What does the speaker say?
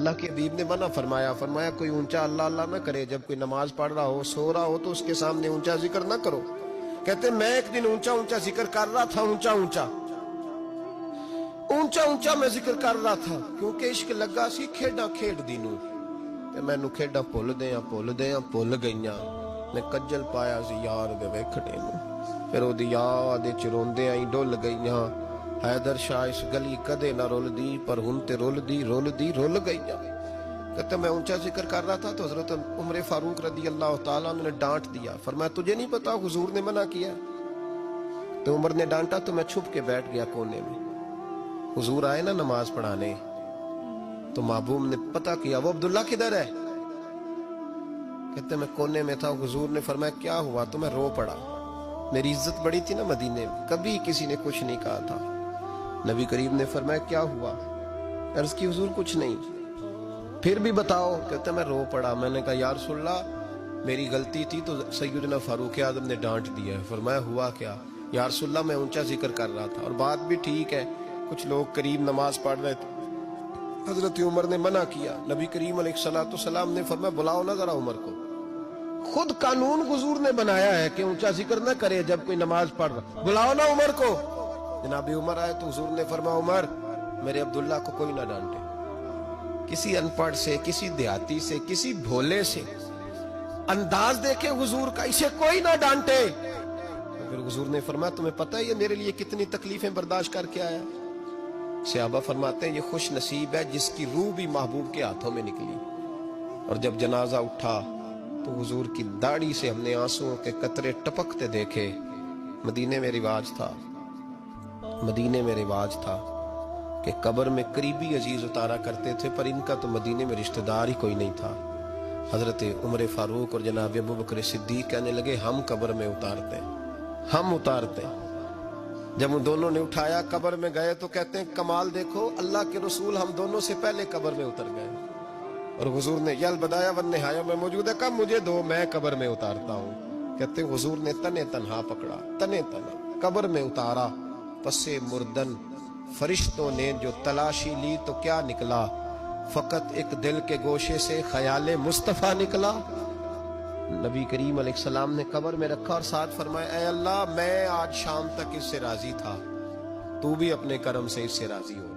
اللہ کے حبیب نے منع فرمایا، فرمایا کوئی اونچا اللہ اللہ نہ کرے، جب کوئی نماز پڑھ رہا ہو سو رہا ہو تو اس کے سامنے اونچا ذکر نہ کرو۔ کہتے میں ایک دن اونچا اونچا ذکر کر رہا تھا، اونچا اونچا میں ذکر کر رہا تھا، کیونکہ عشق لگا سی کھیڈاں کھیڈ دی نوں تے مینوں کھیڈاں بھل گئیاں، میں کجل پایا سی یار دے ویکھنے نوں، پھر او دی یاد وچ روندیاں ہی ڈل گئیاں، حیدر شاہ اس گلی کدے نہ رول دی، پر ہن تے رول گئیاں۔ کہتے میں اونچا ذکر کر رہا تھا تو حضرت عمر فاروق رضی اللہ تعالیٰ عنہ نے ڈانٹ دیا، فرمایا تجھے نہیں پتا حضور نے منع کیا؟ تو عمر نے ڈانٹا تو میں چھپ کے بیٹھ گیا کونے میں۔ حضور آئے نا نماز پڑھانے تو محبوب نے پتہ کیا وہ عبداللہ کدھر ہے؟ کہتے میں کونے میں تھا، حضور نے فرمایا کیا ہوا؟ تو میں رو پڑا، میری عزت بڑی تھی نا مدینے میں، کبھی کسی نے کچھ نہیں کہا تھا۔ نبی کریم نے فرمایا کیا ہوا؟ عرض کی حضور کچھ نہیں۔ پھر بھی بتاؤ؟ کہتے میں رو پڑا، میں نے کہا یا رسول اللہ میری غلطی تھی تو سیدنا فاروق اعظم نے ڈانٹ دیا ہے۔ فرمایا ہوا کیا؟ یا رسول اللہ میں اونچا ذکر کر رہا تھا، اور بات بھی ٹھیک ہے، کچھ لوگ قریب نماز پڑھ رہے تھے، حضرت عمر نے منع کیا، نبی کریم علیہ السلام نے فرمایا بلاؤ نہ ذرا عمر کو، خود قانون حضور نے بنایا ہے کہ اونچا ذکر نہ کرے جب کوئی نماز پڑھ رہا، بلاؤ نہ عمر کو۔ جناب عمر آئے تو حضور نے فرمایا عمر میرے عبداللہ کو کوئی نہ ڈانٹے، کسی ان پڑھ سے، کسی دیہاتی سے، کسی بھولے سے انداز دیکھے حضور کا، اسے کوئی نہ ڈانٹے۔ پھر حضور نے فرمایا تمہیں پتہ ہے یہ میرے لیے کتنی تکلیفیں برداشت کر کے آیا؟ صحابہ فرماتے ہیں یہ خوش نصیب ہے جس کی روح بھی محبوب کے ہاتھوں میں نکلی۔ اور جب جنازہ اٹھا تو حضور کی داڑھی سے ہم نے آنسوؤں کے قطرے ٹپکتے دیکھے۔ مدینے میں رواج تھا کہ قبر میں قریبی عزیز اتارا کرتے تھے، پر ان کا تو مدینے میں رشتہ دار ہی کوئی نہیں تھا۔ حضرت عمر فاروق اور جناب ابوبکر صدیق کہنے لگے ہم قبر میں اتارتے ہیں۔ جب ان دونوں نے اٹھایا قبر میں گئے تو کہتے ہیں کمال دیکھو اللہ کے رسول ہم دونوں سے پہلے قبر میں اتر گئے، اور حضور نے یل بدایا ون نہایا میں موجود ہے، کب مجھے دو میں قبر میں اتارتا ہوں۔ کہتے ہیں حضور نے تنے تنہا پکڑا، تنے تنہا قبر میں اتارا، پسے مردن فرشتوں نے جو تلاشی لی تو کیا نکلا؟ فقط ایک دل کے گوشے سے خیال مصطفیٰ نکلا۔ نبی کریم علیہ السلام نے قبر میں رکھا اور ساتھ فرمایا اے اللہ میں آج شام تک اس سے راضی تھا، تو بھی اپنے کرم سے اس سے راضی ہو۔